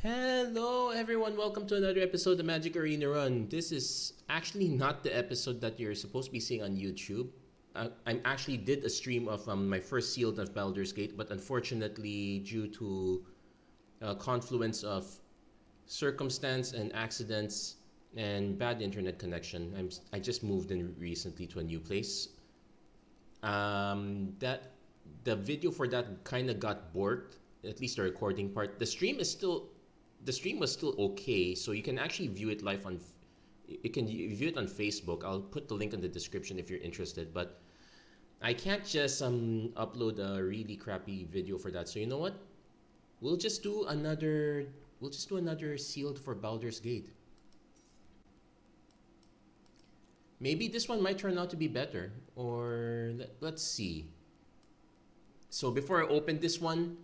Hello, everyone. Welcome to another episode of Magic Arena Run. This is actually not the episode that you're supposed to be seeing on YouTube. I actually did a stream of my first sealed of Baldur's Gate, but unfortunately, due to a confluence of circumstance and accidents and bad internet connection, I just moved in recently to a new place. That the video for that kind of got borked, at least the recording part. The stream was still okay, so you can actually view it live on. You can view it on Facebook. I'll put the link in the description if you're interested. But I can't just upload a really crappy video for that. So you know what? We'll just do another. We'll just do another sealed for Baldur's Gate. Maybe this one might turn out to be better. Or let's see. So before I open this one,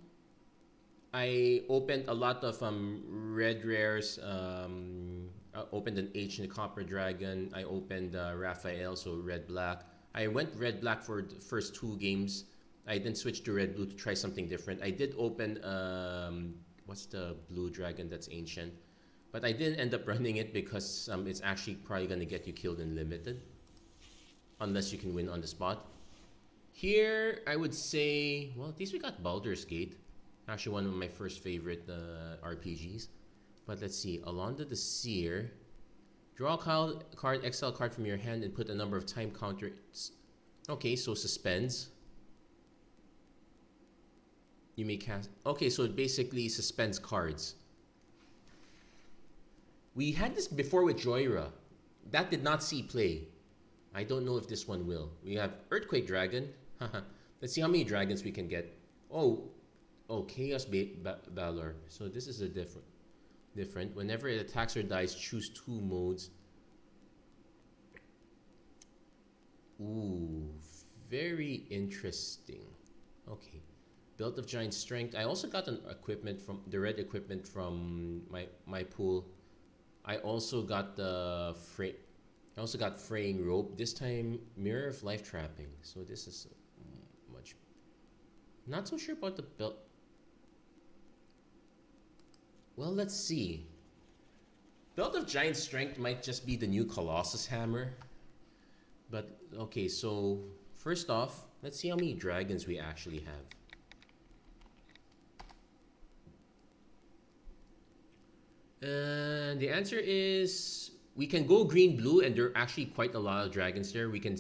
I opened a lot of red rares. I opened an Ancient Copper Dragon. I opened Raphael, so red black. I went red black for the first two games. I then switched to red blue to try something different. I did open what's the blue dragon that's ancient, but I didn't end up running it because it's actually probably gonna get you killed in limited, unless you can win on the spot. Here, I would say, well, at least we got Baldur's Gate. Actually, one of my first favorite RPGs. But let's see. Alonda the Seer. Draw a card, exile card from your hand, and put a number of time counters. Okay, so suspends. You may cast. Okay, so it basically suspends cards. We had this before with Joyra. That did not see play. I don't know if this one will. We have Earthquake Dragon. Let's see how many dragons we can get. Oh, Chaos Baldur. So this is a different. Whenever it attacks or dies, choose two modes. Ooh, very interesting. Okay. Belt of Giant Strength. I also got an equipment from the red equipment from my pool. I also got Fraying Rope. This time Mirror of Life Trapping. So this is much. Not so sure about the belt. Well, let's see. Belt of Giant Strength might just be the new Colossus Hammer. But okay, so first off, let's see how many dragons we actually have. The answer is we can go green blue, and there are actually quite a lot of dragons there. We can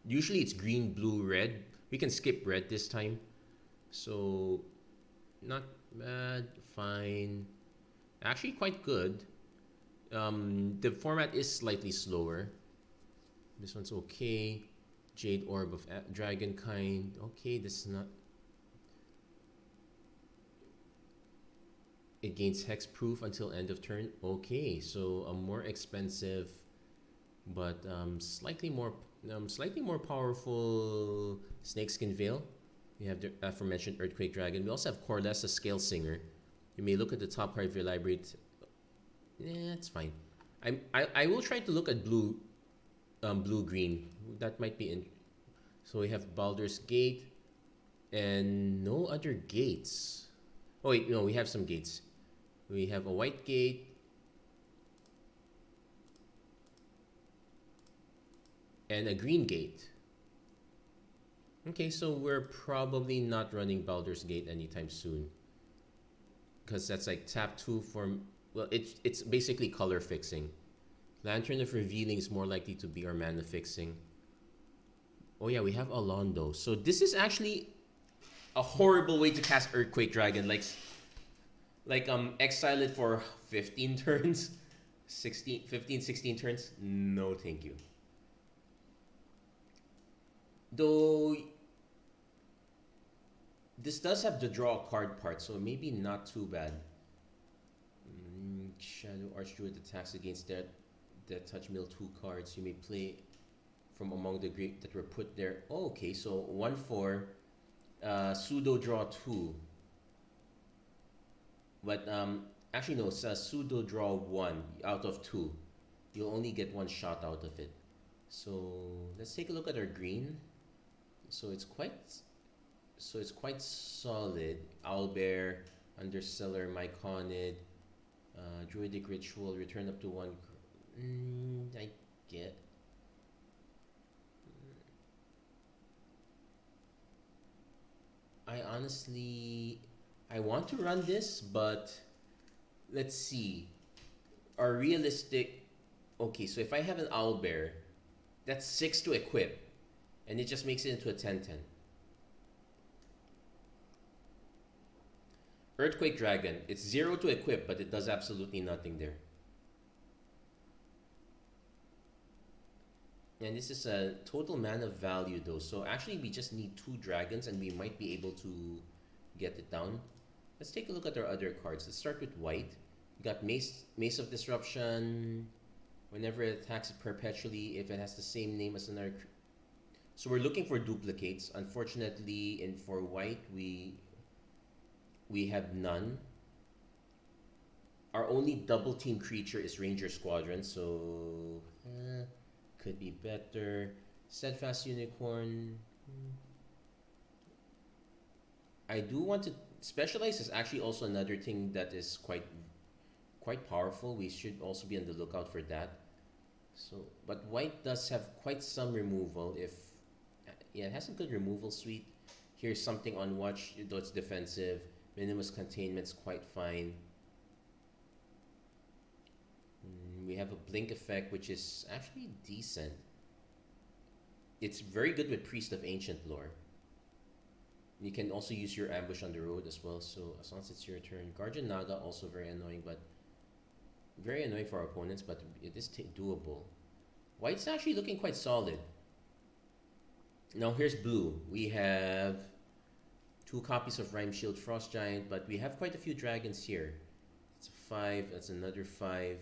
usually it's green blue red. We can skip red this time, so not bad. Fine, actually quite good. The format is slightly slower. This one's okay. Jade Orb of Dragonkind. Okay, this is not. It gains hexproof until end of turn. Okay, so a more expensive, but slightly more powerful Snakeskin Veil. We have the aforementioned Earthquake Dragon. We also have Corlessa Scale Singer. You may look at the top part of your library. It's fine. I will try to look at blue green. That might be in. So we have Baldur's Gate, and no other gates. Oh wait, no, we have some gates. We have a white gate, and a green gate. Okay, so we're probably not running Baldur's Gate anytime soon, because that's like tap 2 for. Well, it's basically color fixing. Lantern of Revealing is more likely to be our mana fixing. Oh yeah, we have Alondo. So this is actually a horrible way to cast Earthquake Dragon. Like exile it for 15 turns. 16 turns. No, thank you. Though this does have the draw a card part, so maybe not too bad. Shadow Archdruid attacks against that touch mill 2 cards. You may play from among the great that were put there. Oh, okay, so 1/4 pseudo draw 2. But actually no, it's a pseudo draw 1 out of 2. You'll only get one shot out of it. So let's take a look at our green. So it's quite solid. Owlbear, Underseller, Myconid, Druidic Ritual, return up to one. I get. I honestly, I want to run this, but let's see. Our realistic. Okay, so if I have an Owlbear, that's 6 to equip, and it just makes it into a 10/10. Earthquake Dragon, it's 0 to equip, but it does absolutely nothing there. And this is a total mana value though, so actually we just need 2 dragons and we might be able to get it down. Let's take a look at our other cards. Let's start with white. We got Mace of Disruption. Whenever it attacks it perpetually, if it has the same name as another. So we're looking for duplicates. Unfortunately, for white, we have none. Our only double team creature is Ranger Squadron, so could be better. Steadfast Unicorn. I do want to specialize is actually also another thing that is quite powerful. We should also be on the lookout for that. So, but white does have quite some removal. Yeah, it has a good removal suite. Here's something on watch, though it's defensive. Minimus Containment's quite fine. We have a blink effect, which is actually decent. It's very good with Priest of Ancient Lore. You can also use your Ambush on the road as well, so as long as it's your turn. Guardian Naga, also very annoying, but very annoying for our opponents, but it is doable. White's actually looking quite solid. Now here's blue. We have 2 copies of Rime Shield Frost Giant, but we have quite a few dragons here. It's a 5, that's another 5.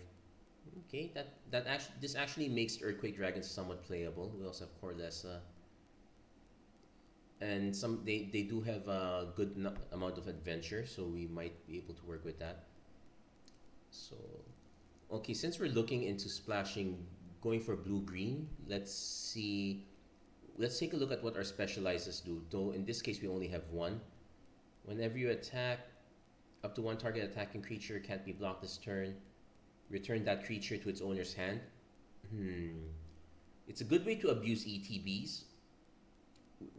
Okay, this actually makes Earthquake Dragons somewhat playable. We also have Corlessa. And they do have a good amount of adventure, so we might be able to work with that. So, okay, since we're looking into splashing, going for blue-green, let's see. Let's take a look at what our specializes do. Though in this case, we only have 1. Whenever you attack, up to 1 target attacking creature can't be blocked this turn. Return that creature to its owner's hand. It's a good way to abuse ETBs,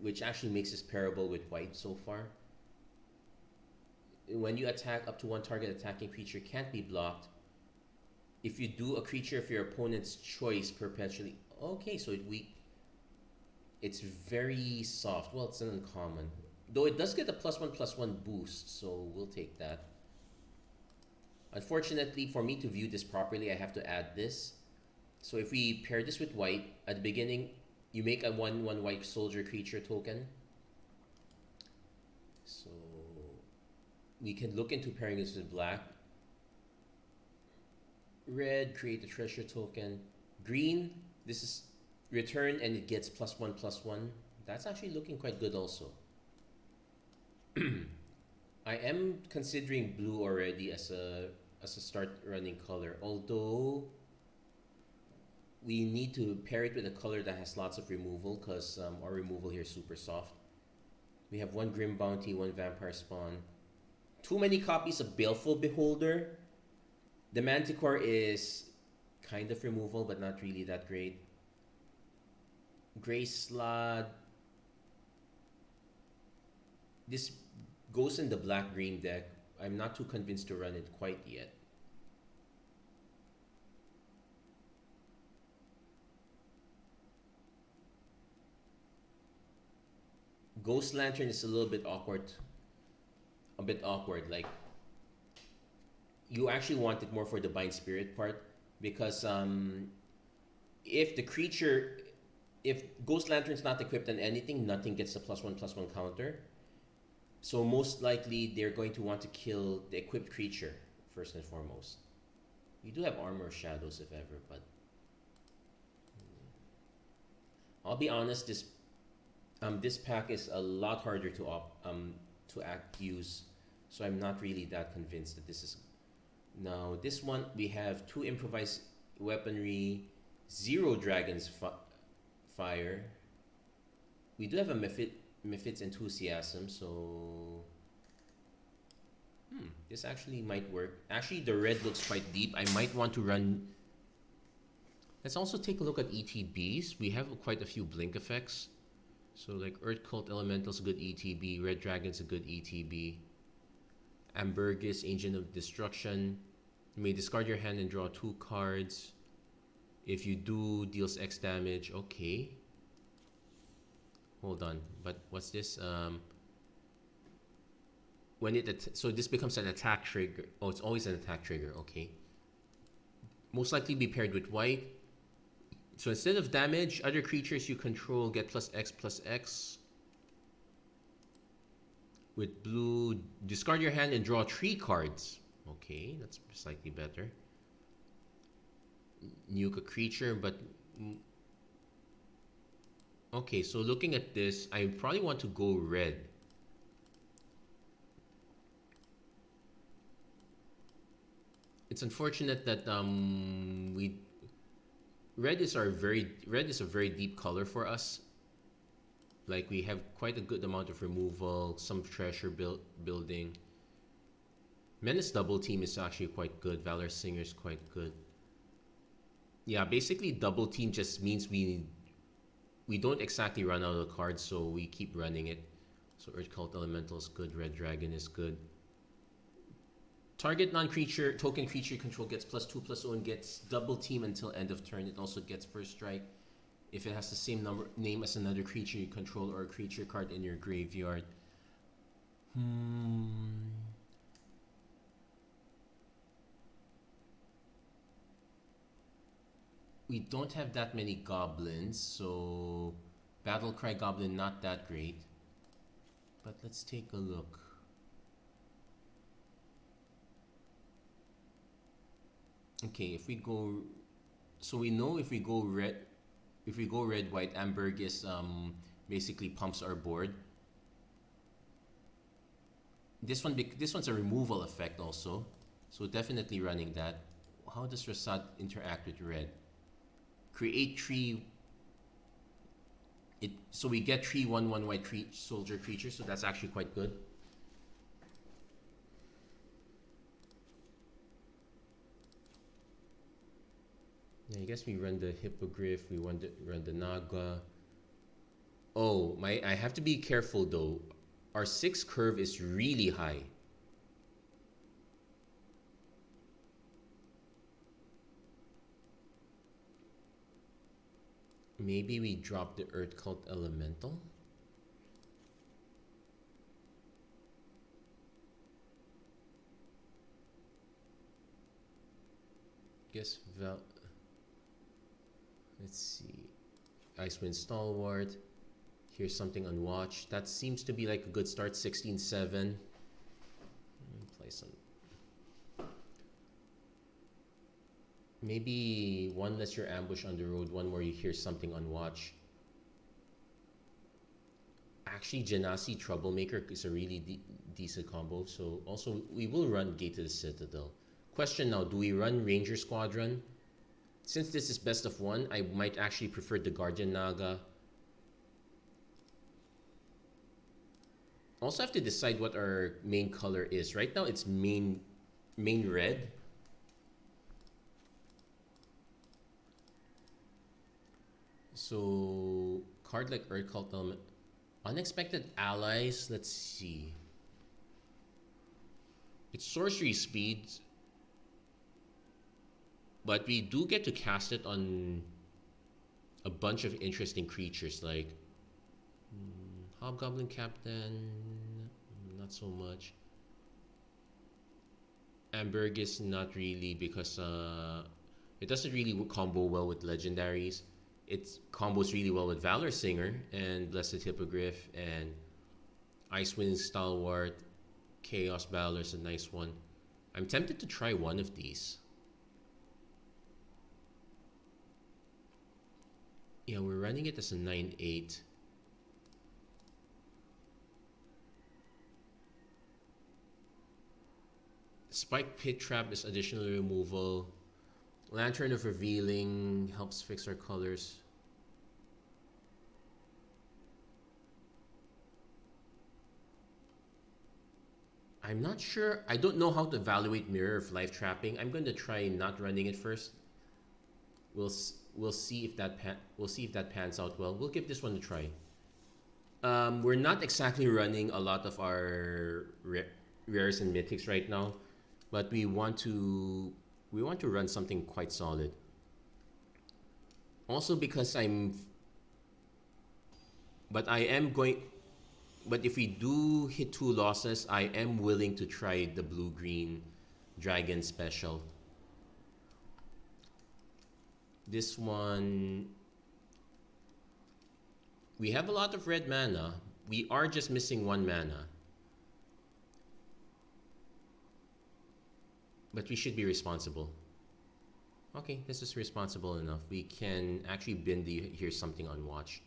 which actually makes this pairable with white so far. When you attack, up to 1 target attacking creature can't be blocked. If you do, a creature of your opponent's choice perpetually. Okay, so it's very soft. Well, it's an uncommon. Though it does get a +1/+1 boost, so we'll take that. Unfortunately, for me to view this properly, I have to add this. So if we pair this with white, at the beginning, you make a 1/1 white soldier creature token. So we can look into pairing this with black. Red, create a treasure token. Green, this is return and it gets +1/+1. That's actually looking quite good also. I am considering blue already as a start running color, although we need to pair it with a color that has lots of removal, because our removal here is super soft. We have 1 Grim Bounty, 1 Vampire Spawn. Too many copies of Baleful Beholder. The Manticore is kind of removal, but not really that great. Grey Slod. This goes in the black-green deck. I'm not too convinced to run it quite yet. Ghost Lantern is a little bit awkward. Like, you actually want it more for the Bind Spirit part, because if Ghost Lantern's not equipped on anything, nothing gets a +1/+1 counter. So most likely they're going to want to kill the equipped creature first and foremost. We do have Armor of Shadows if ever, but I'll be honest, this pack is a lot harder to use, so I'm not really that convinced that this is. Now this one, we have 2 improvised weaponry, 0 Dragon's Fire. We do have a Mephit's Enthusiasm, so This actually might work. Actually, the red looks quite deep. I might want to run. Let's also take a look at ETBs. We have quite a few blink effects. So like Earth Cult Elemental's a good ETB. Red Dragon's a good ETB. Ambergris, Agent of Destruction. You may discard your hand and draw 2 cards. If you do, deals X damage. Okay. Hold on. But what's this? When it so this becomes an attack trigger. Oh, it's always an attack trigger. Okay. Most likely be paired with white. So instead of damage, other creatures you control get +X/+X. With blue, discard your hand and draw 3 cards. Okay, that's slightly better. Nuke a creature, but okay, so looking at this, I probably want to go red. It's unfortunate that red is a very deep color for us. Like we have quite a good amount of removal, some treasure building. Menace double team is actually quite good. Valor Singer is quite good. Yeah, basically double team just means we don't exactly run out of cards, so we keep running it. So Earth Cult Elemental is good. Red Dragon is good. Target non-creature token creature control gets +2/+0 and gets double team until end of turn. It also gets first strike if it has the same name as another creature you control or a creature card in your graveyard. We don't have that many goblins, so Battlecry Goblin not that great. But let's take a look. Okay, if we go, so we know if we go red, white, Ambergris basically pumps our board. This one's a removal effect also, so definitely running that. How does Rasad interact with red? Create 3. So we get 3 1/1 white soldier creatures, so that's actually quite good. Yeah, I guess we run the Hippogriff, we run the Naga. Oh, I have to be careful though. Our 6 curve is really high. Maybe we drop the Earth Cult Elemental. Guess let's see. Icewind Stalwart. Here's something unwatched. That seems to be like a good start. 16/7. Play some. Maybe one less your ambush on the road, one more you hear something unwatched. Actually, Genasi Troublemaker is a really decent combo. So also we will run Gate to the Citadel. Question now, do we run Ranger Squadron? Since this is best of 1, I might actually prefer the Guardian Naga. Also have to decide what our main color is. Right now it's main red. So card like Earth Cult Element. Unexpected Allies, let's see. It's sorcery speeds, but we do get to cast it on a bunch of interesting creatures like Hobgoblin Captain, not so much. Ambergris, not really, because it doesn't really combo well with legendaries. It combos really well with Valor Singer and Blessed Hippogriff and Icewind Stalwart. Chaos Balor's a nice one. I'm tempted to try one of these. Yeah, we're running it as a 9/8. Spike Pit Trap is additional removal. Lantern of Revealing helps fix our colors. I'm not sure. I don't know how to evaluate Mirror of Life trapping. I'm going to try not running it first. We'll see if that pans out well. We'll give this one a try. We're not exactly running a lot of our rares and mythics right now, but we want to run something quite solid. Also because but if we do hit 2 losses, I am willing to try the blue-green dragon special. This one, we have a lot of red mana. We are just missing 1 mana. But we should be responsible. Okay, this is responsible enough. We can actually bin the Here's Something on Watch.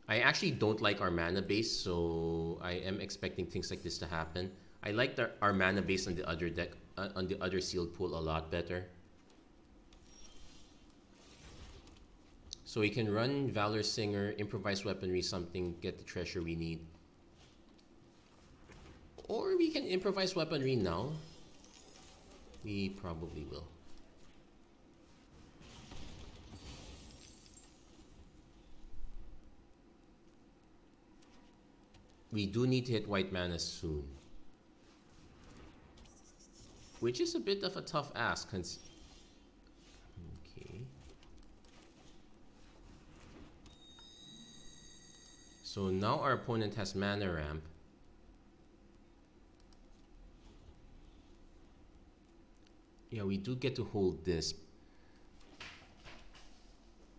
I actually don't like our mana base, so I am expecting things like this to happen. I like our mana base on the other deck, on the other sealed pool a lot better. So we can run Valor Singer, Improvised Weaponry, something, get the treasure we need. Or we can Improvise Weaponry now. We probably will. We do need to hit white mana soon. Which is a bit of a tough ask. Okay. So now our opponent has mana ramp. Yeah, we do get to hold this.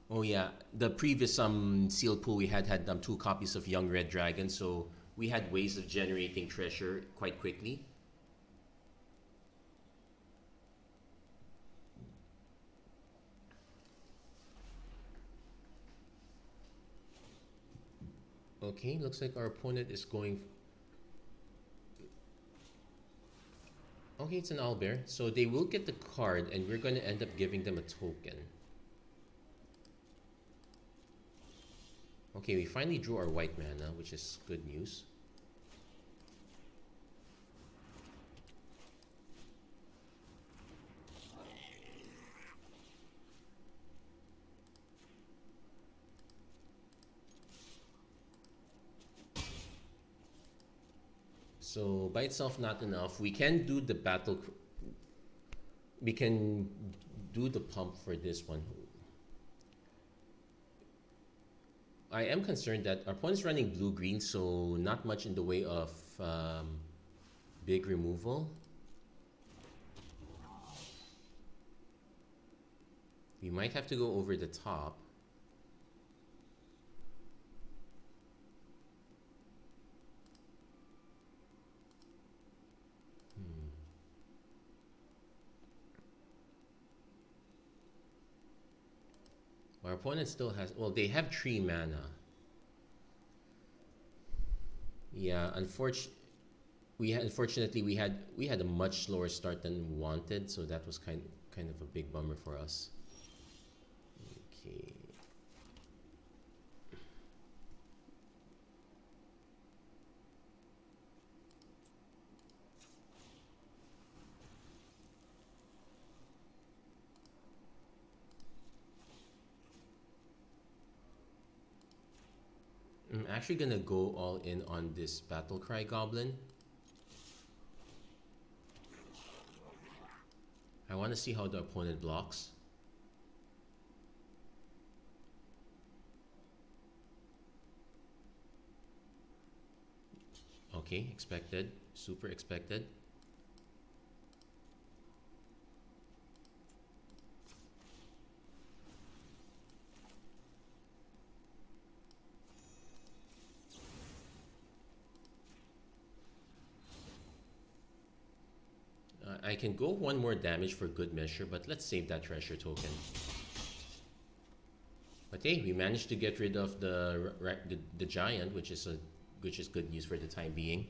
Oh yeah, the previous sealed pool we had 2 copies of Young Red Dragon, so we had ways of generating treasure quite quickly. Okay, looks like our opponent is going... Okay, it's an owlbear. So they will get the card, and we're going to end up giving them a token. Okay, we finally drew our white mana, which is good news. So by itself, not enough. We can do the battle. We can do the pump for this one. I am concerned that our opponent's running blue-green, so not much in the way of big removal. We might have to go over the top. Our opponent still has, well, they have 3 mana. Yeah, unfortunately we had a much slower start than wanted, so that was kind of a big bummer for us. Okay. I'm actually gonna go all in on this Battle Cry Goblin. I want to see how the opponent blocks. Okay, expected. Super expected. I can go 1 more damage for good measure, but let's save that treasure token. But hey, we managed to get rid of the giant, which is good news for the time being.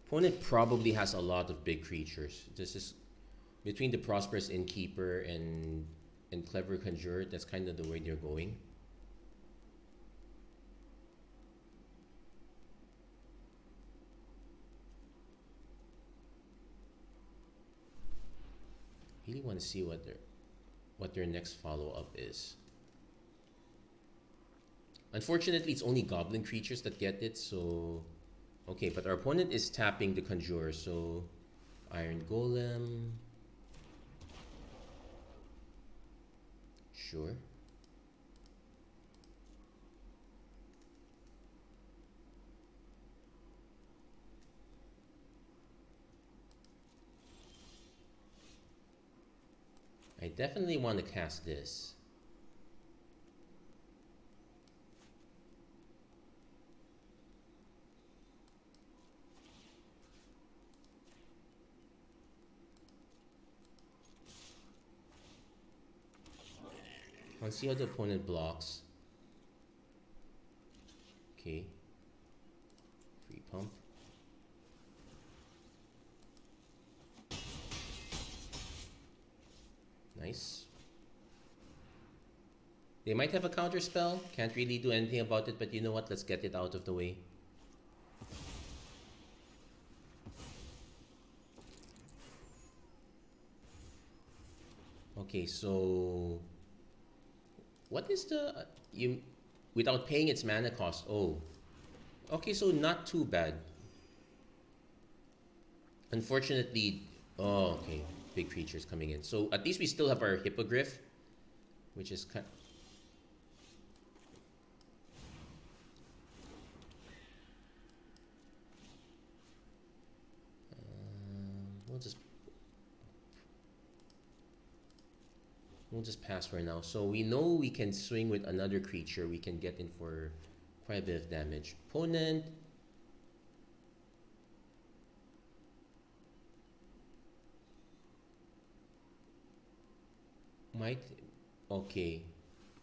Opponent probably has a lot of big creatures. This is between the Prosperous Innkeeper and and clever conjurer. That's kind of the way they're going. Really want to see what their next follow-up is. Unfortunately, it's only goblin creatures that get it, so... Okay, but our opponent is tapping the conjurer, so... Iron Golem... Sure. I definitely want to cast this. Let's see how the opponent blocks. Okay. Free pump. Nice. They might have a counter spell. Can't really do anything about it, but you know what? Let's get it out of the way. Okay, so... What is the... without paying its mana cost. Oh. Okay, so not too bad. Unfortunately... Oh, okay. Big creatures coming in. So at least we still have our Hippogriff. Which is kind... We'll just pass for now. So we know we can swing with another creature. We can get in for quite a bit of damage. Opponent. Might. Okay.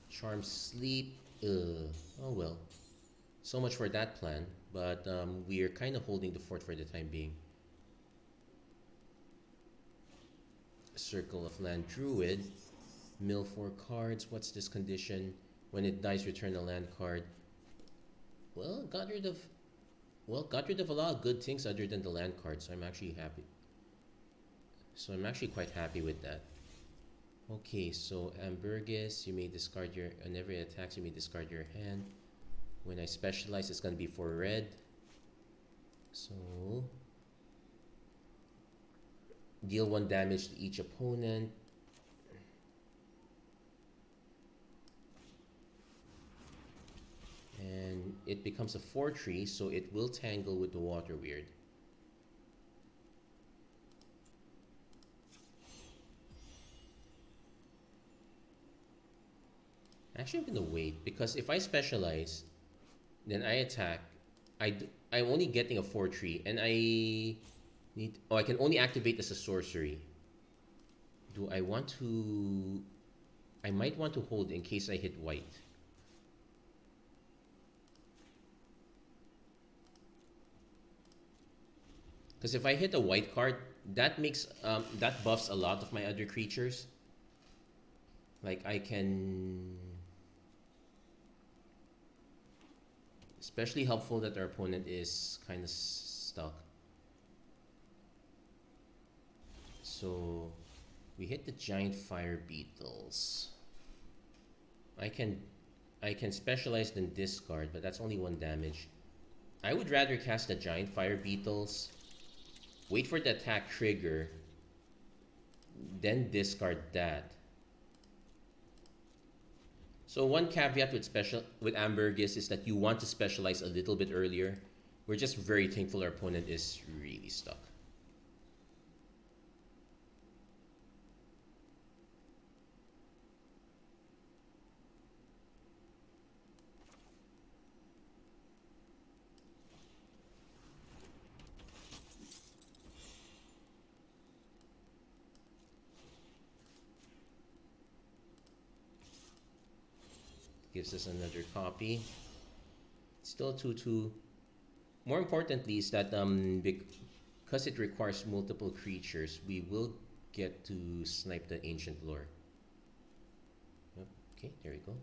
Charm Sleep. Oh well. So much for that plan. But we are kind of holding the fort for the time being. Circle of Land Druid. Mill 4 cards. What's this condition? When it dies, return a land card. Well, got rid of a lot of good things other than the land card, so I'm actually happy. So I'm actually quite happy with that. Okay, so Ambergris, you may discard your... On every attack, you may discard your hand. When I specialize, it's going to be for red. So... Deal 1 damage to each opponent. And it becomes a 4/3, so it will tangle with the Water Weird. Actually, I'm gonna wait, because if I specialize, then I attack. I'm only getting a 4/3, and I need... Oh, I can only activate as a sorcery. Do I want to... I might want to hold in case I hit white. Because if I hit a white card, that makes that buffs a lot of my other creatures. Like I can... Especially helpful that our opponent is kind of stuck. So we hit the giant fire beetles. I can specialize then discard, but that's only 1 damage. I would rather cast the giant fire beetles, wait for the attack trigger, then discard that. So one caveat with Ambergris is that you want to specialize a little bit earlier. We're just very thankful our opponent is really stuck. Gives us another copy. Still 2/2. More importantly is that because it requires multiple creatures, we will get to snipe the Ancient Lore. Okay, there we go.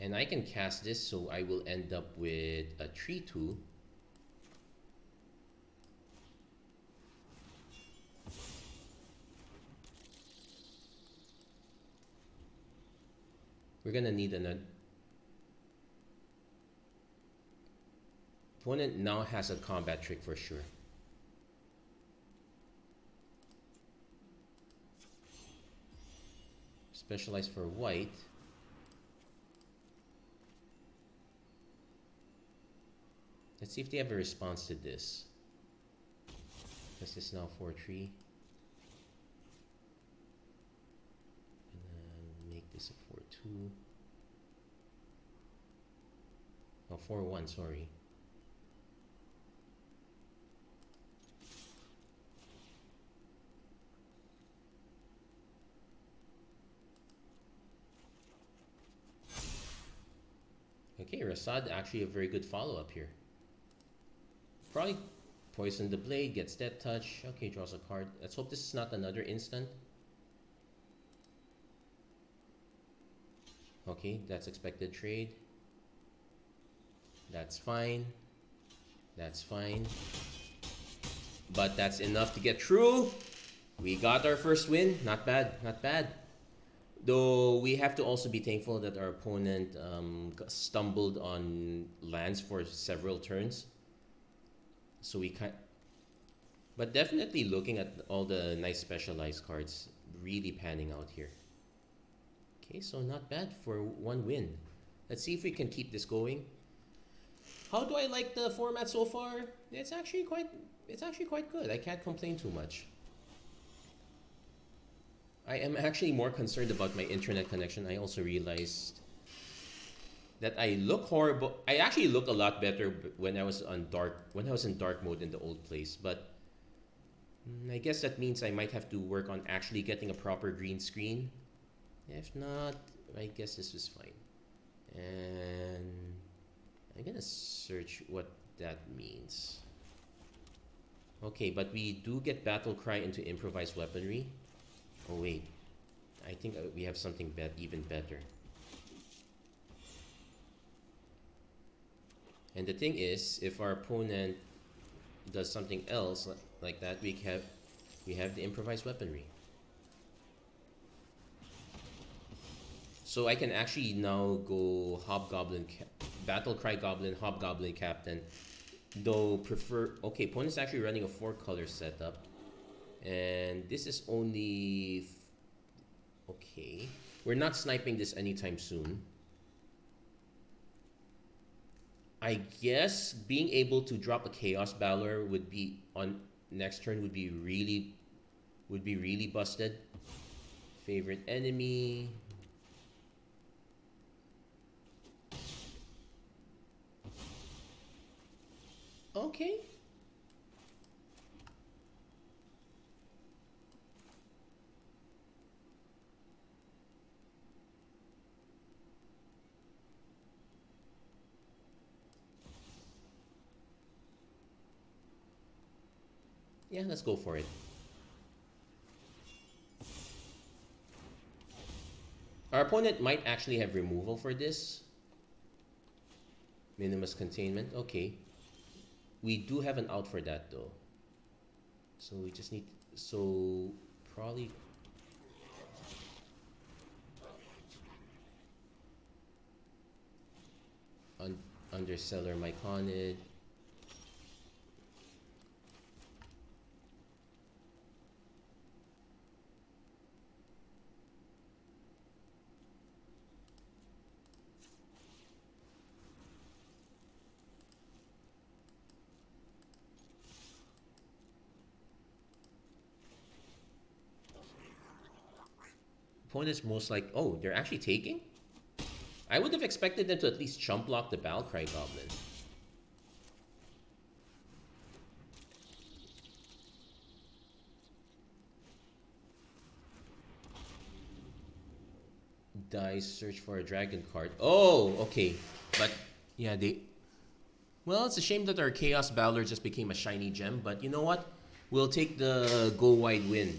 And I can cast this, so I will end up with a 3/2. We're gonna need another. Opponent now has a combat trick for sure. Specialize for white. Let's see if they have a response to this. This is now 4/3. And then make this a 4/2. Oh, 4/1, sorry. Okay, Rasad, actually a very good follow-up here. Probably poison the blade, gets that touch. Okay, draws a card. Let's hope this is not another instant. Okay, that's expected trade. That's fine. That's fine. But that's enough to get through. We got our first win. Not bad, not bad. Though we have to also be thankful that our opponent stumbled on lands for several turns. So we can't. But definitely looking at all the nice specialized cards, really panning out here. Okay, so not bad for one win. Let's see if we can keep this going. How do I like the format so far? It's actually quite good. I can't complain too much. I am actually more concerned about my internet connection. I also realized that I look horrible. I actually look a lot better when I was in dark mode in the old place, but I guess that means I might have to work on actually getting a proper green screen. If not, I guess this is fine. And I'm gonna search what that means. Okay, but we do get Battle Cry into improvised weaponry. Oh wait, I think we have something even better. And the thing is, if our opponent does something else like that, we have the improvised weaponry. So I can actually now go Hobgoblin, Battle Cry Goblin, Hobgoblin Captain. Though okay, opponent's actually running a 4-color setup. And this is only... Okay. We're not sniping this anytime soon. I guess being able to drop a Chaos Baldur would be on next turn would be really busted. Favorite enemy. Okay. Yeah, let's go for it. Our opponent might actually have removal for this. Minimus containment. Okay. We do have an out for that though. So we just need... So probably... Underseller Myconid. Opponent's most like... Oh, they're actually taking? I would have expected them to at least chump block the Balcry Goblin. Dice, search for a dragon card. Oh, okay. But, yeah, they... Well, it's a shame that our Chaos Baldur just became a shiny gem, but you know what? We'll take the go wide win.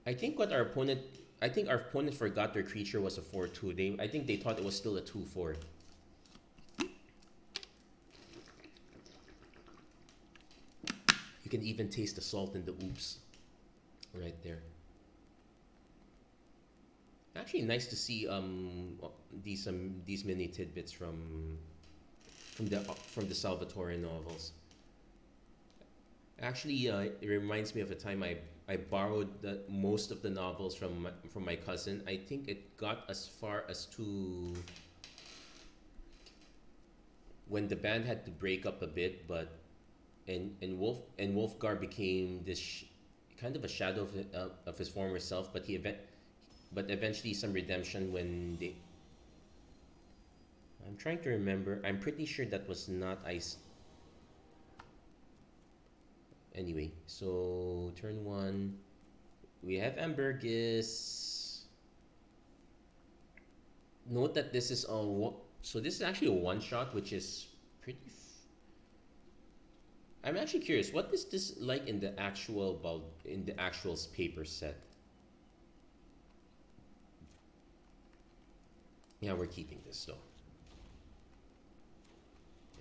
I think our opponent forgot their creature was a 4/2. I think they thought it was still a 2/4. You can even taste the salt in the oops right there. Actually, nice to see these mini tidbits from the Salvatore novels. Actually, it reminds me of a time I borrowed most of the novels from my cousin. I think it got as far as to when the band had to break up a bit, but and Wolfgar became this kind of a shadow of his former self, but but eventually some redemption when they. I'm trying to remember. I'm pretty sure that was not Ice. Anyway, so turn one, we have Ambergis. Note that this is so this is actually a one shot, which is pretty. I'm actually curious, what is this like in the actual paper set? Yeah, we're keeping this though.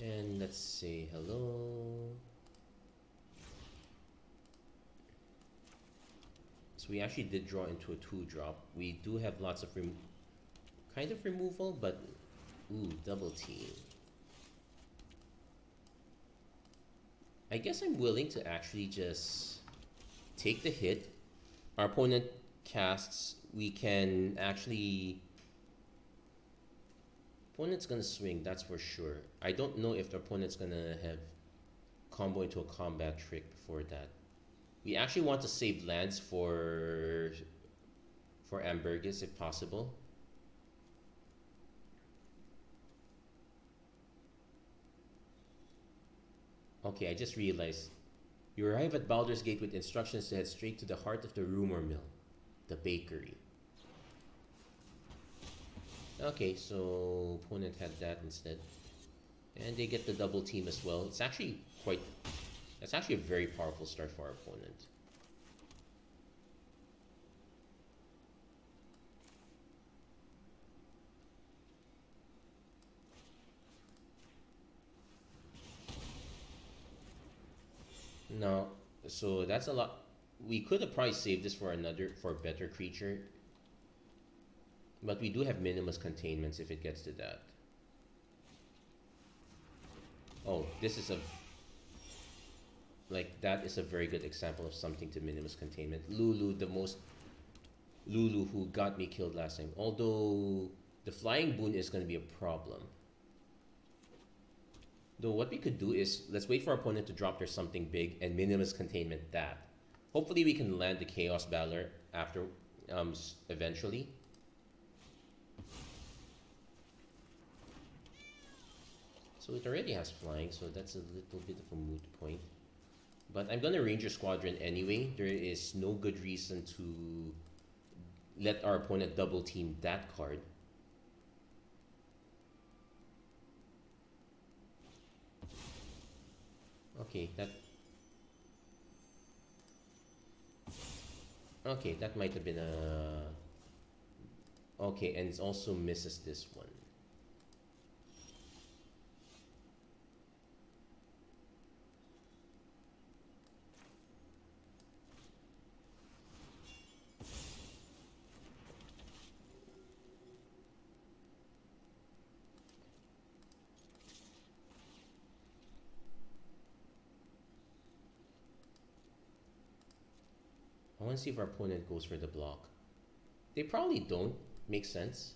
And let's say hello. So we actually did draw into a 2-drop. We do have lots of kind of removal, but ooh, double team. I guess I'm willing to actually just take the hit. Our opponent casts. We can actually. Opponent's gonna swing, that's for sure. I don't know if the opponent's gonna have combo into a combat trick before that. We actually want to save lands for Ambergis if possible. Okay, I just realized. You arrive at Baldur's Gate with instructions to head straight to the heart of the rumor mill, the bakery. Okay, so opponent had that instead. And they get the double team as well. It's actually that's actually a very powerful start for our opponent. No, so that's a lot. We could have probably saved this for a better creature. But we do have minimus containments if it gets to that. Oh, this is that is a very good example of something to minimus containment. Lulu who got me killed last time. Although the flying boon is going to be a problem. Though what we could do is let's wait for our opponent to drop their something big and minimus containment that. Hopefully we can land the Chaos Baldur after eventually. So it already has flying, so that's a little bit of a moot point. But I'm gonna Ranger Squadron anyway. There is no good reason to let our opponent double team that card. Okay, that might have been a. Okay, and it also misses this one. I want to see if our opponent goes for the block. They probably don't. Makes sense.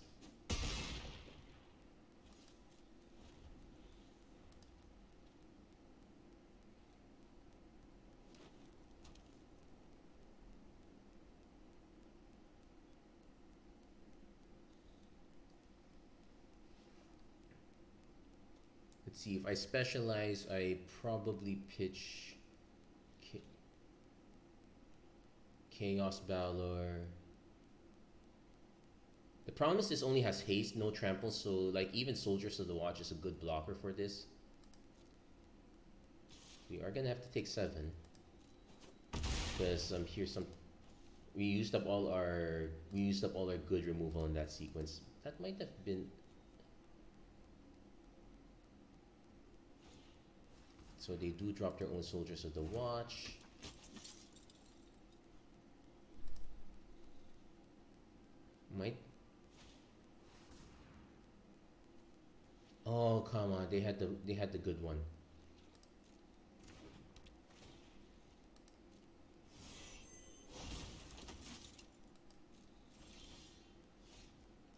Let's see, if I specialize, I probably pitch Chaos Balor. The problem is this only has haste, no trample, so like even Soldiers of the Watch is a good blocker for this. We are gonna have to take 7 because here's some. we used up all our good removal in that sequence. That might have been. So they do drop their own Soldiers of the Watch. Might. Oh, come on! They had the good one.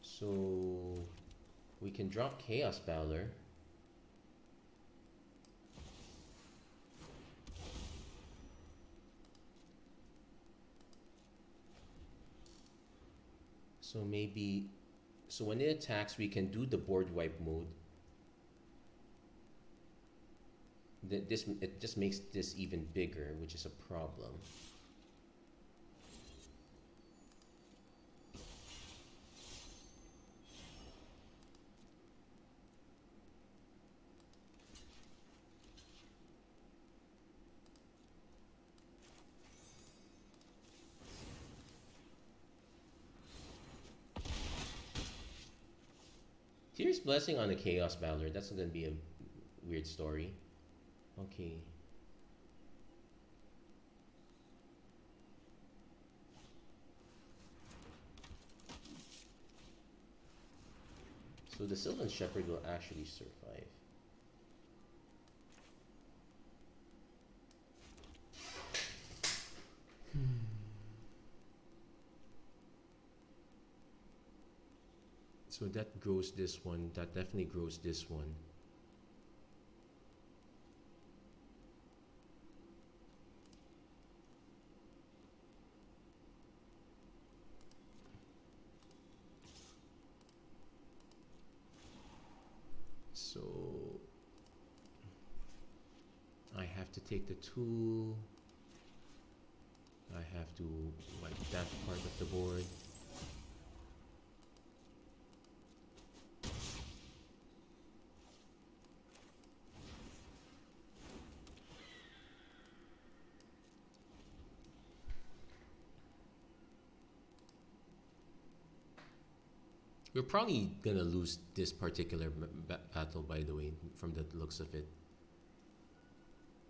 So we can drop Chaos Baldur. So maybe, so when it attacks, we can do the board wipe mode. It just makes this even bigger, which is a problem. Tears Blessing on the Chaos Baldur. That's gonna be a weird story. Okay. So the Sylvan Shepherd will actually survive. So that grows this one. That definitely grows this one. So I have to take the 2. I have to wipe that part of the board. We're probably gonna lose this particular battle, by the way, from the looks of it.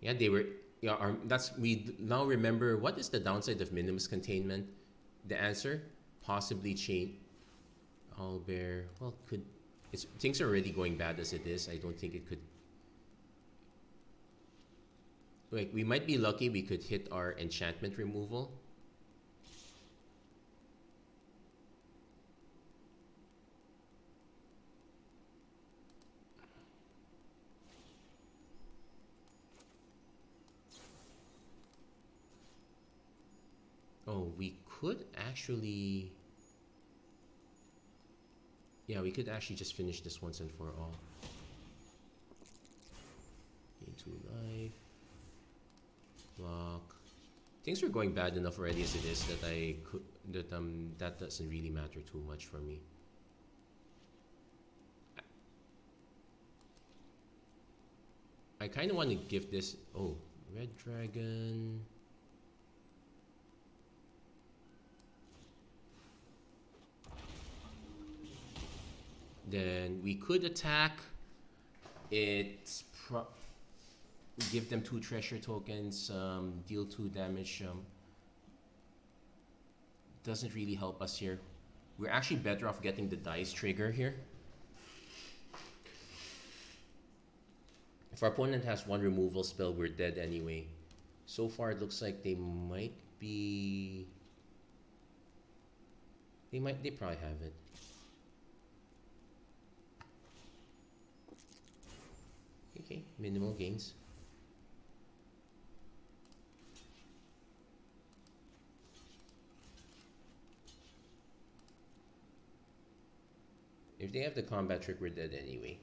Yeah, they were. Yeah, we now remember what is the downside of minimus containment. The answer, possibly chain. Owlbear. Well, things are already going bad as it is. I don't think it could. Like, we might be lucky. We could hit our enchantment removal. Oh, we could actually. Yeah, we could actually just finish this once and for all. Gain 2 life. Block. Things were going bad enough already as it is that that doesn't really matter too much for me. I kind of want to give this. Oh, Red Dragon. Then we could attack. Give them 2 treasure tokens, deal 2 damage. Doesn't really help us here. We're actually better off getting the dice trigger here. If our opponent has 1 removal spell, we're dead anyway. So far, it looks like they might be. They probably have it. Okay, minimal gains. If they have the combat trick, we're dead anyway.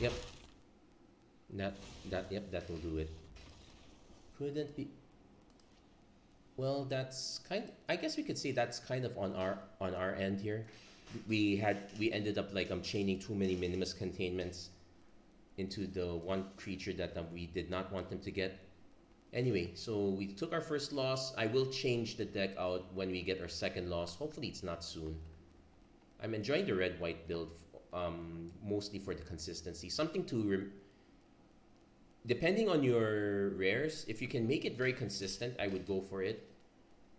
Yep. That will do it. Couldn't be. Well, that's I guess we could say that's kind of on our end here. We ended up like chaining too many minimus containments. into the one creature that we did not want them to get. Anyway, so we took our first loss. I will change the deck out when we get our second loss. Hopefully it's not soon. I'm enjoying the red-white build, mostly for the consistency. Something to depending on your rares, if you can make it very consistent, I would go for it.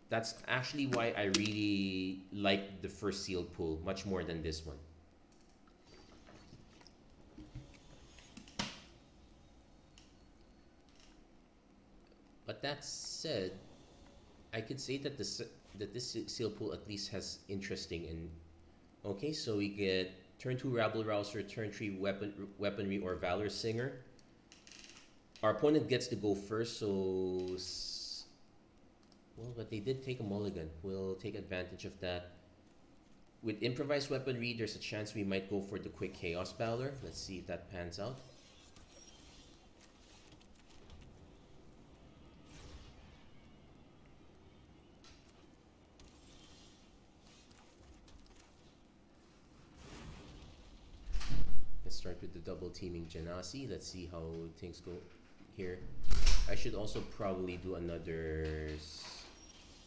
That's actually why I really like the first sealed pool much more than this one. But that said, I could say that this sealed pool at least has interesting and okay. So we get turn 2 Rabble Rouser, turn 3 Weaponry or Valor Singer. Our opponent gets to go first, so well, but they did take a mulligan. We'll take advantage of that. With improvised weaponry, there's a chance we might go for the quick Chaos Baldur. Let's see if that pans out. Let's start with the double teaming Genasi. Let's see how things go here. I should also probably do another.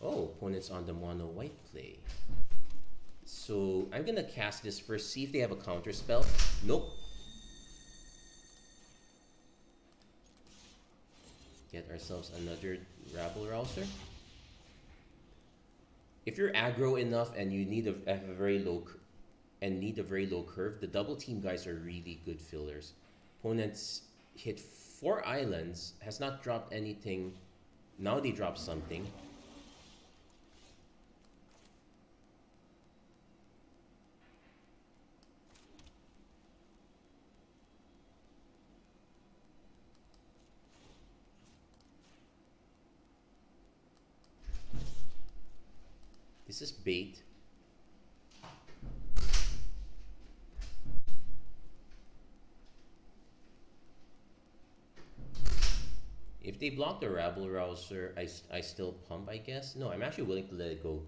Oh, opponent's on the mono white play. So I'm gonna cast this first, see if they have a counter spell. Nope. Get ourselves another Rabble Rouser. If you're aggro enough and you need a very low curve, the double team guys are really good fillers. Opponents hit 4 islands, has not dropped anything. Now they drop something. This is bait. If they block the Rabble Rouser, I still pump, I guess. No, I'm actually willing to let it go.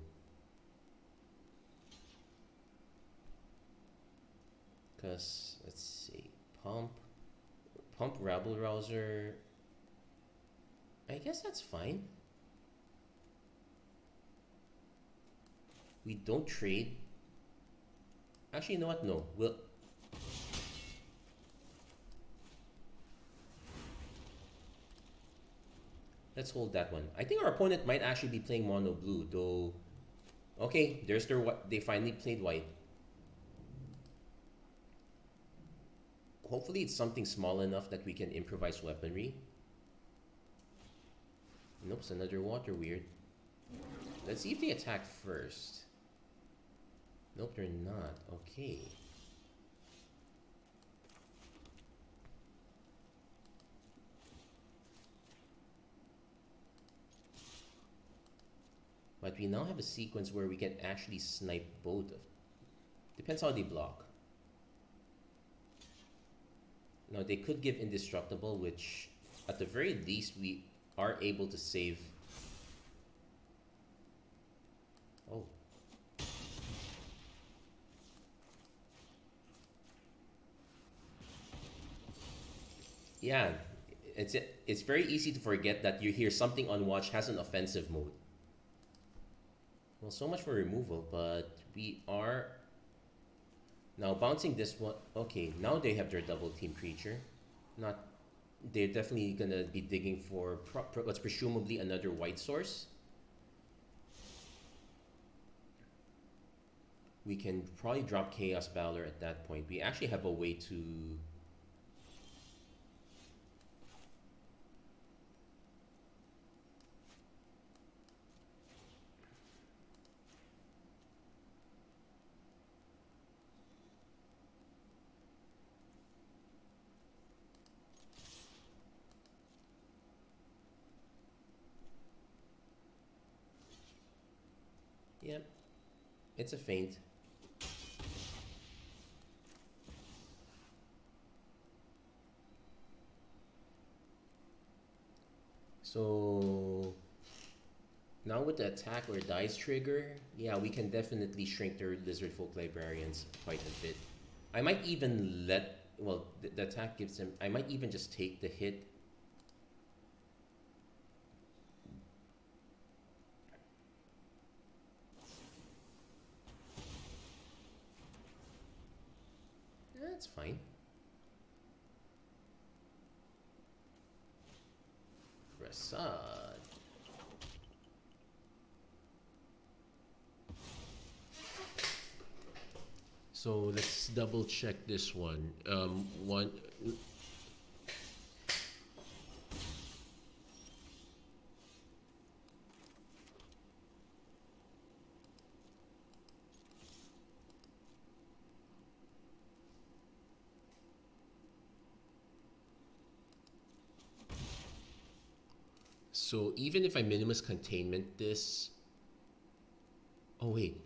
Because, let's see, pump Rabble Rouser. I guess that's fine. We don't trade. Actually, you know what? No. We'll. Let's hold that one. I think our opponent might actually be playing mono blue, though. Okay, there's their what they finally played white. Hopefully it's something small enough that we can improvise weaponry. Nope, it's another water weird. Let's see if they attack first. Nope, they're not. Okay. But we now have a sequence where we can actually snipe both of. Depends how they block. Now they could give indestructible, which at the very least we are able to save. Oh. Yeah, it's very easy to forget that you hear something on watch has an offensive mode. Well, so much for removal, but we are now bouncing this one. Okay, now they have their double team creature. Not, they're definitely gonna be digging for what's presumably another white source. We can probably drop Chaos Baldur at that point. We actually have a way to. Yep, it's a feint. So now with the attack or dice trigger, yeah, we can definitely shrink their Lizard Folk Librarians quite a bit. I might even let well, the attack gives him. I might even just take the hit. That's fine. Prasad. So let's double check this one. One. So even if I minimus containment this, oh wait,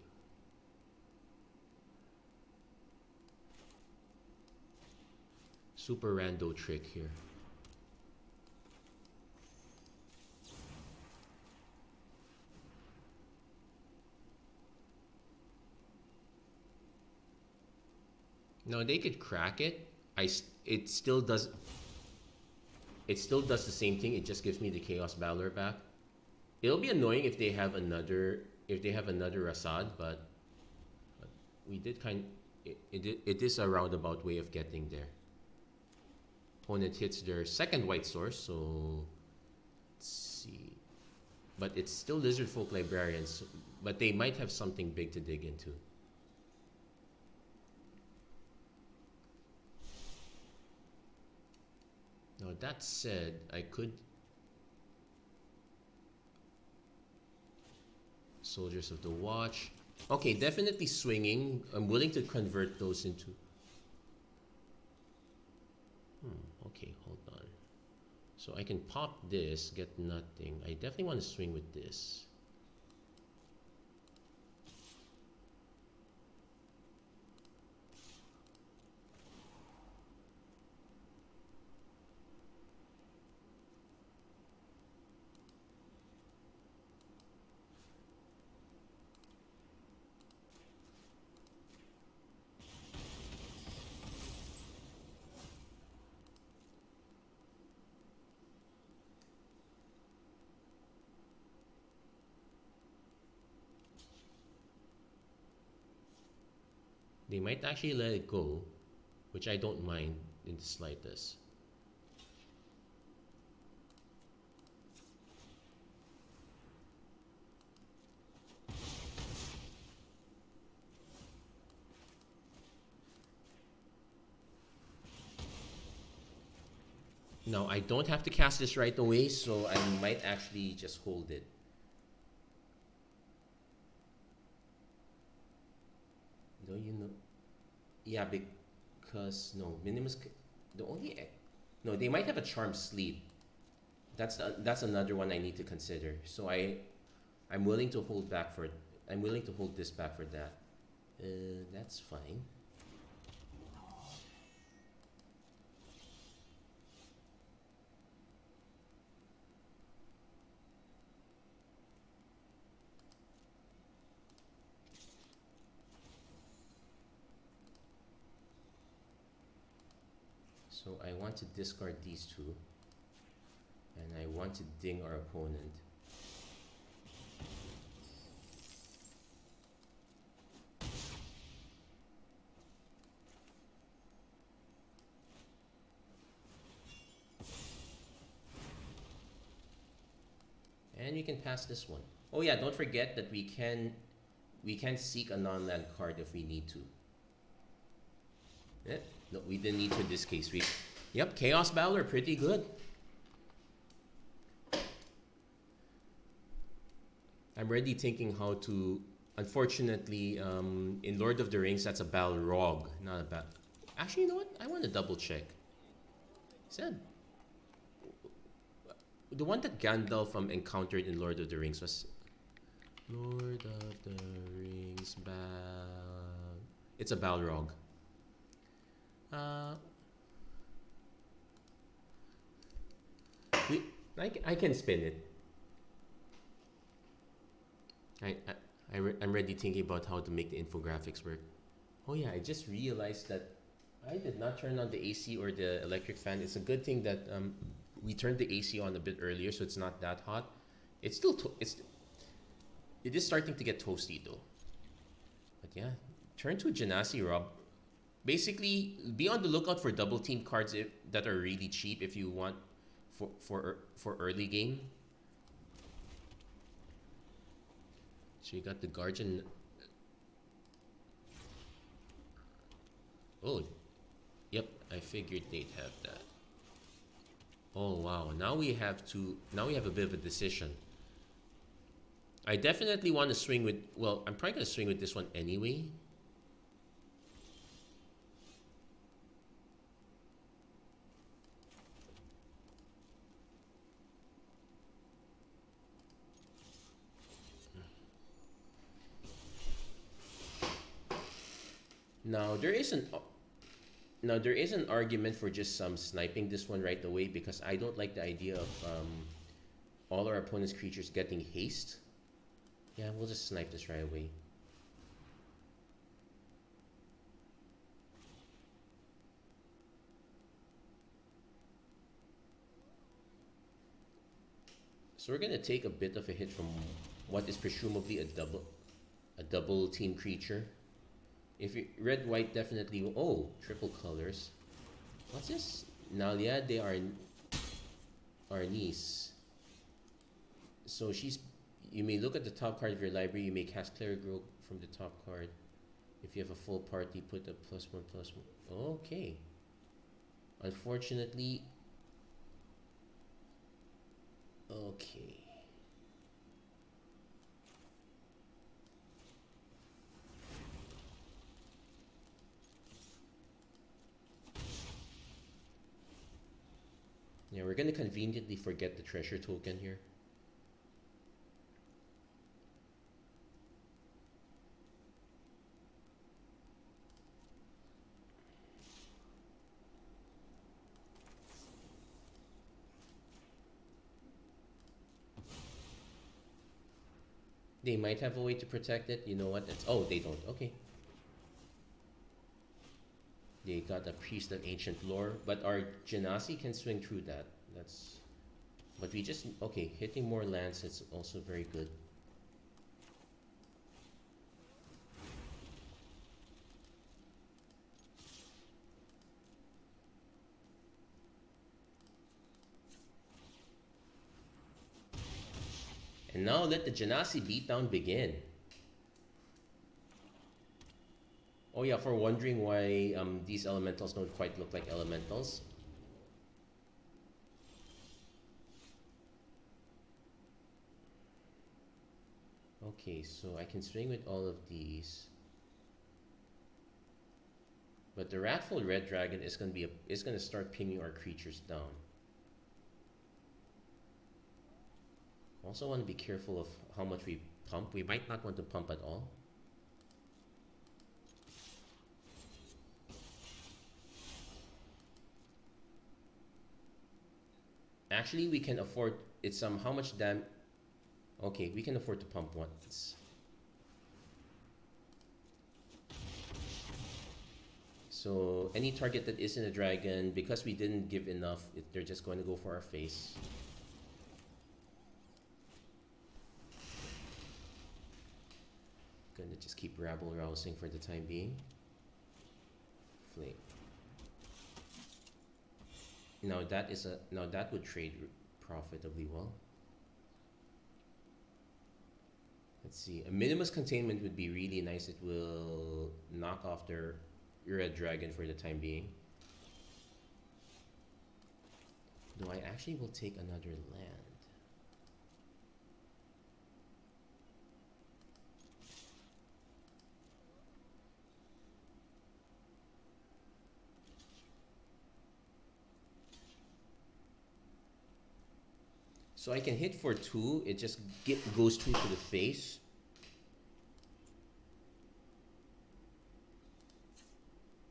super rando trick here. No, they could crack it. It still does. It still does the same thing. It just gives me the Chaos Baldur back. It'll be annoying if they have another Rasad, but we did it is a roundabout way of getting there. Opponent hits their second white source, so let's see. But it's still Lizardfolk Librarians, but they might have something big to dig into. Now that said, I could Soldiers of the Watch. Okay, definitely swinging. I'm willing to convert those into. Okay, hold on. So I can pop this, get nothing. I definitely want to swing with this. They might actually let it go, which I don't mind in the slightest. Now, I don't have to cast this right away, so I might actually just hold it. Don't you know? Yeah, because no, Minimus. The only no, they might have a Charm Sleep. That's another one I need to consider. So I'm willing to hold back for. I'm willing to hold this back for that. That's fine. So I want to discard these two, and I want to ding our opponent. And we can pass this one. Oh yeah, don't forget that we can seek a non-land card if we need to. Yeah. No, we didn't need to in this case. Yep, Chaos Baldur, pretty good. I'm already thinking how to. Unfortunately, in Lord of the Rings, that's a Balrog, not a Bal. Actually, you know what? I want to double check. Is that the one that Gandalf encountered in Lord of the Rings was Lord of the Rings It's a Balrog. I can spin it. I'm already thinking about how to make the infographics work. Oh yeah, I just realized that I did not turn on the AC or the electric fan. It's a good thing that we turned the AC on a bit earlier, so it's not that hot. It's still it is starting to get toasty though. But yeah, turn to Genasi, Rob. Basically, be on the lookout for double team cards that are really cheap if you want for early game. So you got the Guardian. Oh, yep. I figured they'd have that. Oh wow! Now we have a bit of a decision. I definitely want to swing with. Well, I'm probably gonna swing with this one anyway. Now there is an argument for just sniping this one right away because I don't like the idea of all our opponent's creatures getting haste. Yeah, we'll just snipe this right away. So we're gonna take a bit of a hit from what is presumably a double team creature. If you, red white definitely. Oh, triple colors. What's this? Nalia de Arnis. So she's. You may look at the top card of your library. You may cast Cleric Rogue from the top card. If you have a full party, put a +1/+1. Okay. Unfortunately. Okay. Yeah, we're gonna conveniently forget the treasure token here. They might have a way to protect it. You know what? Oh, they don't. Okay. They got a Priest of Ancient Lore, but our Genasi can swing through that. That's. But we just. Okay, hitting more lands is also very good. And now let the Genasi beatdown begin. Oh yeah, for wondering why these elementals don't quite look like elementals. Okay, so I can swing with all of these. But the Wrathful Red Dragon is gonna start pinging our creatures down. Also want to be careful of how much we pump. We might not want to pump at all. Actually, we can afford it's how much damage. Okay, we can afford to pump once. So any target that isn't a dragon, because we didn't give enough, they're just going to go for our face. Gonna just keep rabble rousing for the time being. Flame. Now that would trade profitably well. Let's see. A minimus containment would be really nice. It will knock off their red dragon for the time being. Though I actually will take another land. So I can hit for 2. It just goes 2 to the face.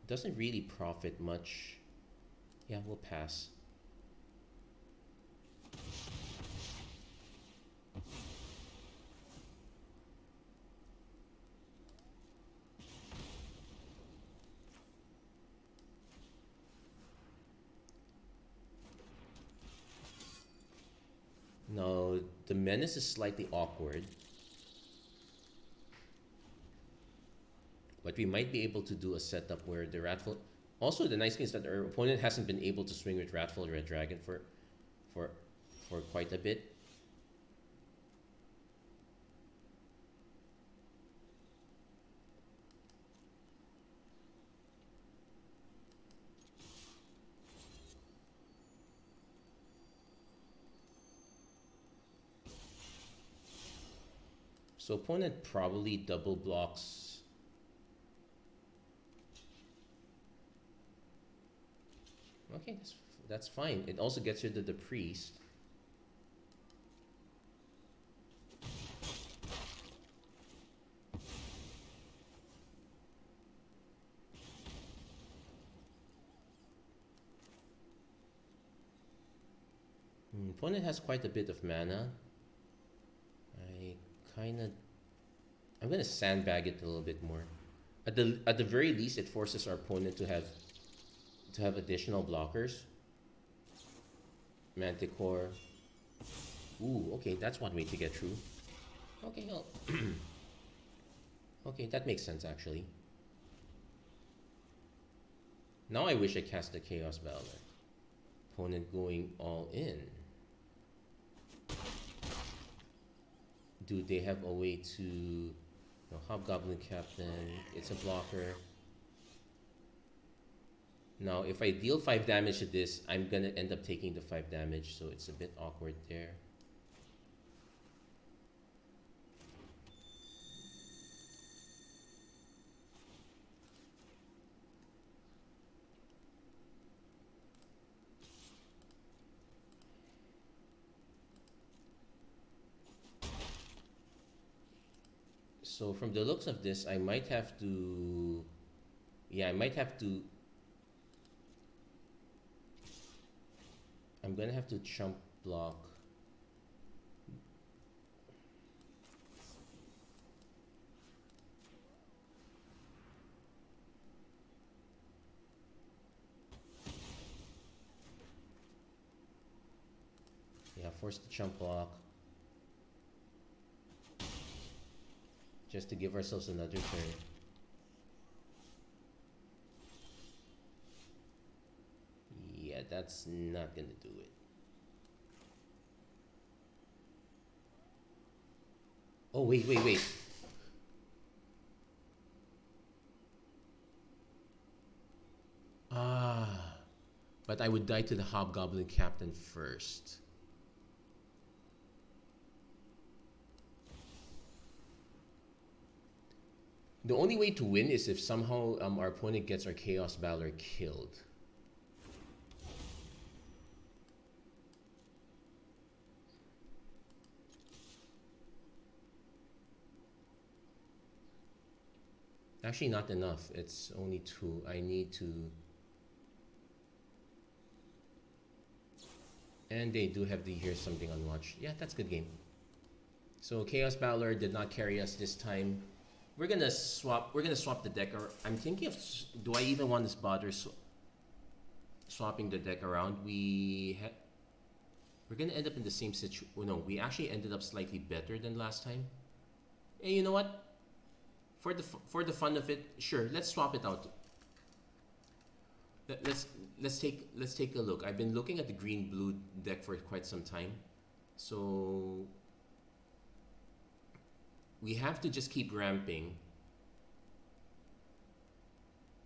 Doesn't really profit much. Yeah, we'll pass. The menace is slightly awkward, but we might be able to do a setup where the Wrathful... Also, the nice thing is that our opponent hasn't been able to swing with Wrathful Red Dragon for quite a bit. So opponent probably double blocks. Okay, that's fine. It also gets rid of the priest. Opponent has quite a bit of mana. I'm gonna sandbag it a little bit more. At the very least, it forces our opponent to have additional blockers. Manticore. Ooh, okay, that's one way to get through. Okay, well, okay, that makes sense actually. Now I wish I cast the Chaos Baldur. Opponent going all in. Do they have a way to... No, Hobgoblin Captain, it's a blocker. Now, if I deal 5 damage to this, I'm gonna end up taking the 5 damage, so it's a bit awkward there. So from the looks of this, I might have to... Yeah, I might have to... I'm gonna have to chump block. Yeah, force the chump block. Just to give ourselves another turn. Yeah, that's not gonna do it. Oh, wait. Ah, but I would die to the Hobgoblin Captain first. The only way to win is if somehow our opponent gets our Chaos Baldur killed. Actually, not enough. It's only 2. I need to... And they do have the Here's Something Unwatched. Yeah, that's a good game. So Chaos Baldur did not carry us this time. We're gonna swap the deck. I'm thinking of... Do I even want to bother swapping the deck around? We're gonna end up in the same situation. Oh, no, we actually ended up slightly better than last time. Hey, you know what? For the fun of it, sure. Let's swap it out. Let's take a look. I've been looking at the green-blue deck for quite some time, so we have to just keep ramping.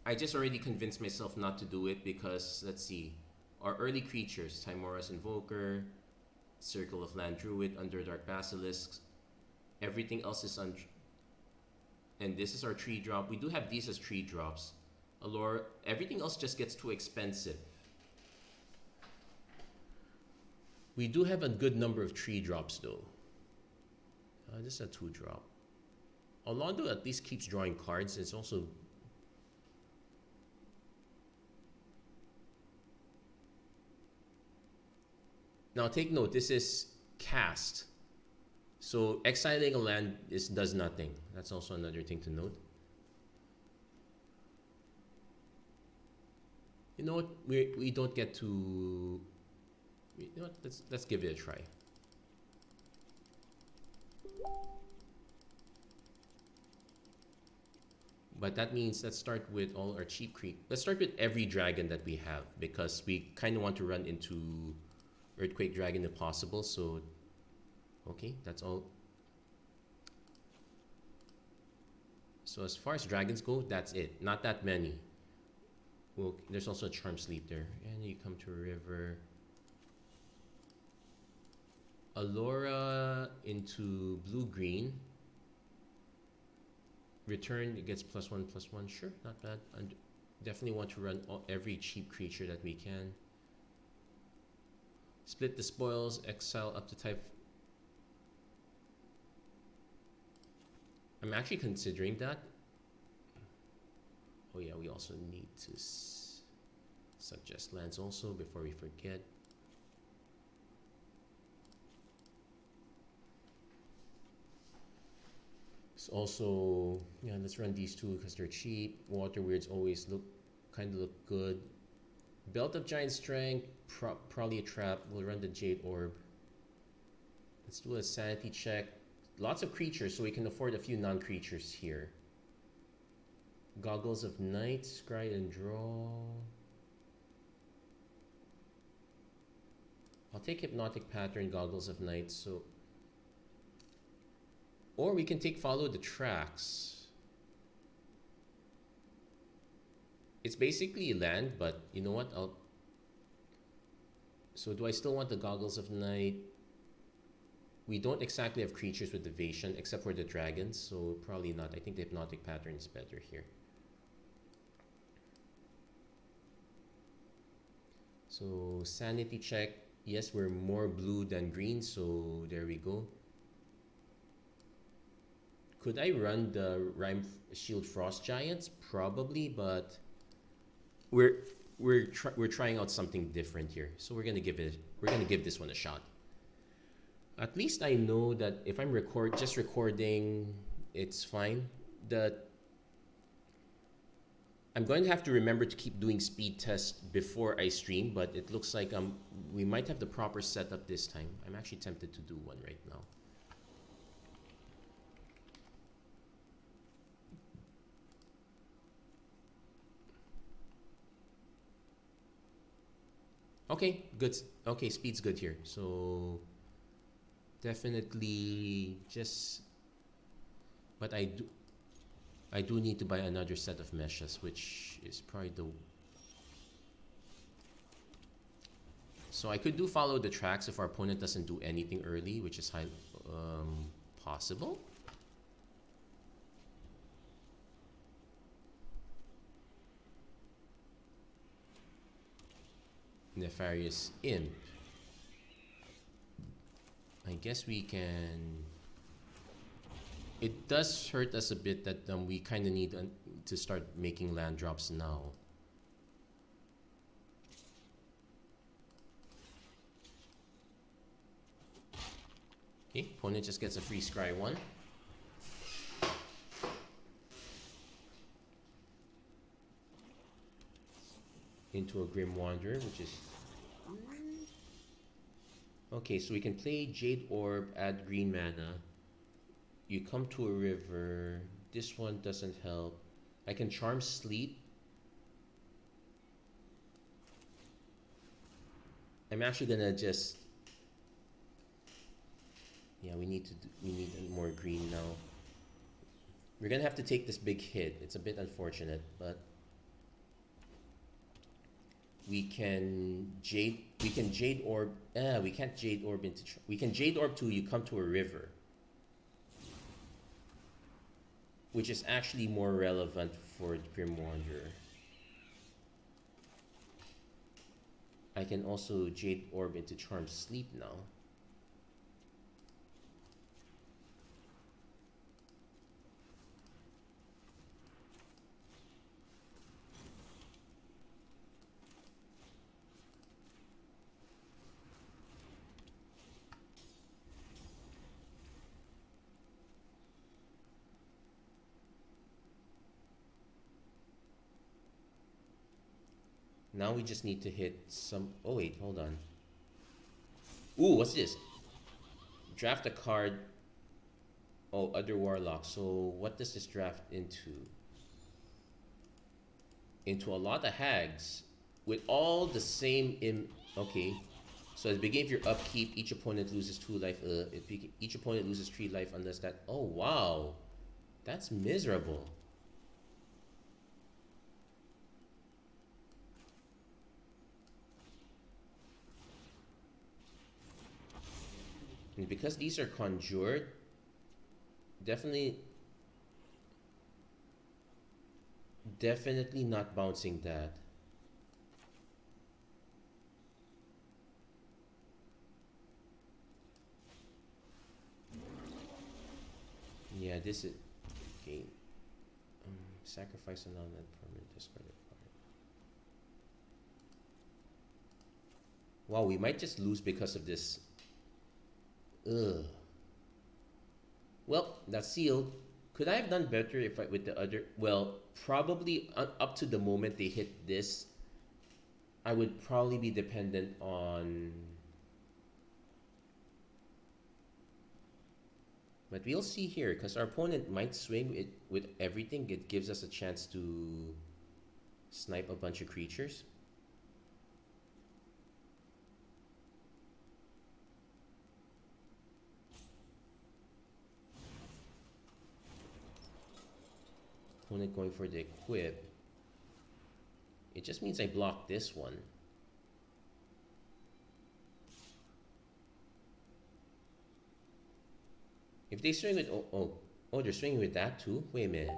I just already convinced myself not to do it because, let's see, our early creatures, Timora's Invoker, Circle of Land Druid, Underdark Basilisk, everything else is on... And this is our 3-drop. We do have these as 3-drops. Allure, everything else just gets too expensive. We do have a good number of 3-drops though. This is a 2-drop. Alondo at least keeps drawing cards. It's also... Now take note, this is cast. So exiling a land does nothing. That's also another thing to note. You know what? We don't get to... You know what? Let's give it a try. But that means let's start with all our cheap creep. Let's start with every dragon that we have because we kind of want to run into Earthquake Dragon if possible. So, okay, that's all. So as far as dragons go, that's it. Not that many. Well, there's also a Charm Sleep there. And you come to a river. Allura into blue-green. Return, it gets +1/+1. Sure, not bad. I definitely want to run every cheap creature that we can. Split the spoils, exile up to type. I'm actually considering that. Oh yeah, we also need to suggest lands also before we forget. Also, yeah, let's run these two because they're cheap. Water Weirds always kind of look good. Belt of Giant Strength, probably a trap. We'll run the Jade Orb. Let's do a sanity check. Lots of creatures, so we can afford a few non-creatures here. Goggles of Night, scry and draw. I'll take Hypnotic Pattern, Goggles of Night, so... Or we can take Follow the Tracks. It's basically land, but you know what? So do I still want the Goggles of Night? We don't exactly have creatures with evasion except for the dragons, so probably not. I think the Hypnotic Pattern is better here. So sanity check. Yes, we're more blue than green, so there we go. Could I run the Rime Shield Frost Giants? Probably, but we're trying out something different here, so we're gonna give this one a shot. At least I know that if I'm just recording, it's fine. I'm going to have to remember to keep doing speed tests before I stream, but it looks like we might have the proper setup this time. I'm actually tempted to do one right now. Okay, good. Okay, speed's good here. So definitely just, but I do need to buy another set of meshes, which is probably the. So I could do Follow the Tracks if our opponent doesn't do anything early, which is possible. Nefarious Imp. I guess we can. It does hurt us a bit that we kind of need to start making land drops now. Okay, opponent just gets a free scry 1. Into a Grim Wanderer, which is... Okay, so we can play Jade Orb, add green mana. You come to a river. This one doesn't help. I can Charm Sleep. I'm actually gonna just... Yeah, we need more green now. We're gonna have to take this big hit. It's a bit unfortunate, but... We can Jade Orb. We can't Jade Orb into. We can Jade Orb to you come to a river, which is actually more relevant for the Grim Wanderer. I can also Jade Orb into Charm Sleep now. Now we just need to hit some... Oh wait, hold on. Ooh, what's this? Draft a card. Oh, other warlocks. So what does this draft into? Into a lot of hags with all the same okay. So at the beginning of your upkeep, each opponent loses 2 life. Each opponent loses 3 life unless that. Oh wow, that's miserable. And because these are conjured, definitely not bouncing that. Yeah, this is okay. Sacrifice a non-land permanent, discard a card. Wow, we might just lose because of this. Ugh. Well, that's sealed. Could I have done better if I with the other? Well, probably up to the moment they hit this, I would probably be dependent on. But we'll see here, because our opponent might swing it with everything. It gives us a chance to snipe a bunch of creatures. Opponent going for the equip. It just means I block this one. If they swing with oh, they're swinging with that too. Wait a minute.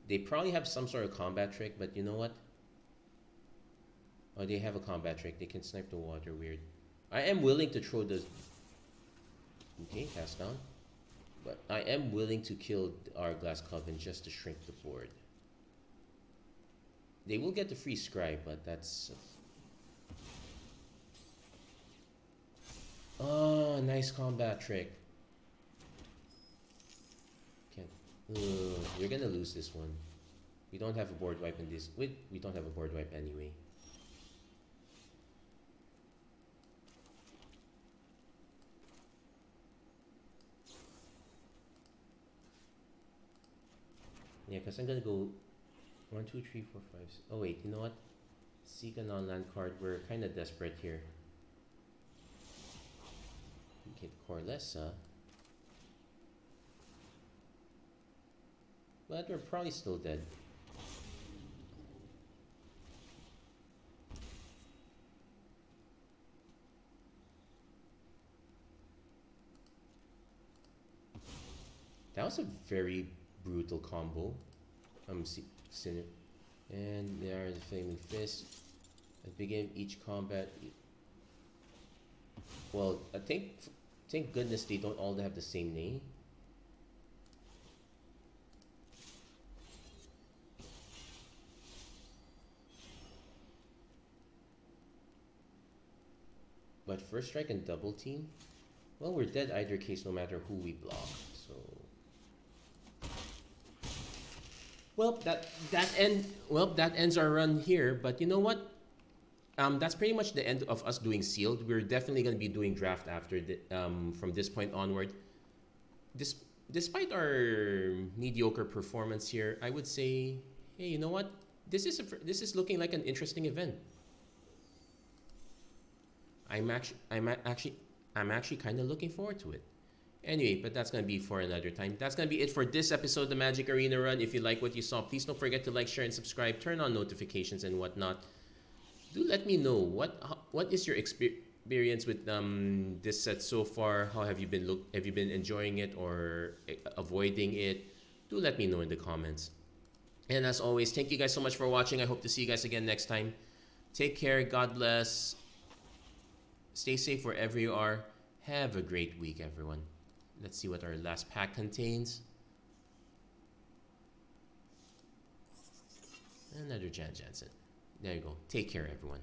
They probably have some sort of combat trick, but you know what? Oh, they have a combat trick. They can snipe the water. Weird. I am willing to throw the. Okay, cast down. But I am willing to kill our Glass Coven just to shrink the board. They will get the free scribe, but that's. Oh, nice combat trick. We're gonna lose this one. We don't have a board wipe in this. We don't have a board wipe anyway. Yeah, because I'm gonna go 1, 2, 3, 4, 5. Oh wait, you know what? Seek a non-land card. We're kind of desperate here. Get Corlessa. But we're probably still dead. That was a very brutal combo. Sinner. And there are the Flaming Fist. At the beginning of each combat. Well, I think, thank goodness they don't all have the same name. But first strike and double team? Well, we're dead either case no matter who we block, so... Well, that ends our run here, but you know what? That's pretty much the end of us doing sealed. We're definitely going to be doing draft after from this point onward. Despite our mediocre performance here, I would say, hey, you know what? This is looking like an interesting event. I'm actually kind of looking forward to it. Anyway, but that's going to be for another time. That's going to be it for this episode of the Magic Arena Run. If you like what you saw, please don't forget to like, share, and subscribe. Turn on notifications and whatnot. Do let me know what is your experience with this set so far. How have you been Have you been enjoying it or avoiding it? Do let me know in the comments. And as always, thank you guys so much for watching. I hope to see you guys again next time. Take care. God bless. Stay safe wherever you are. Have a great week, everyone. Let's see what our last pack contains. Another Jan Jansen. There you go. Take care, everyone.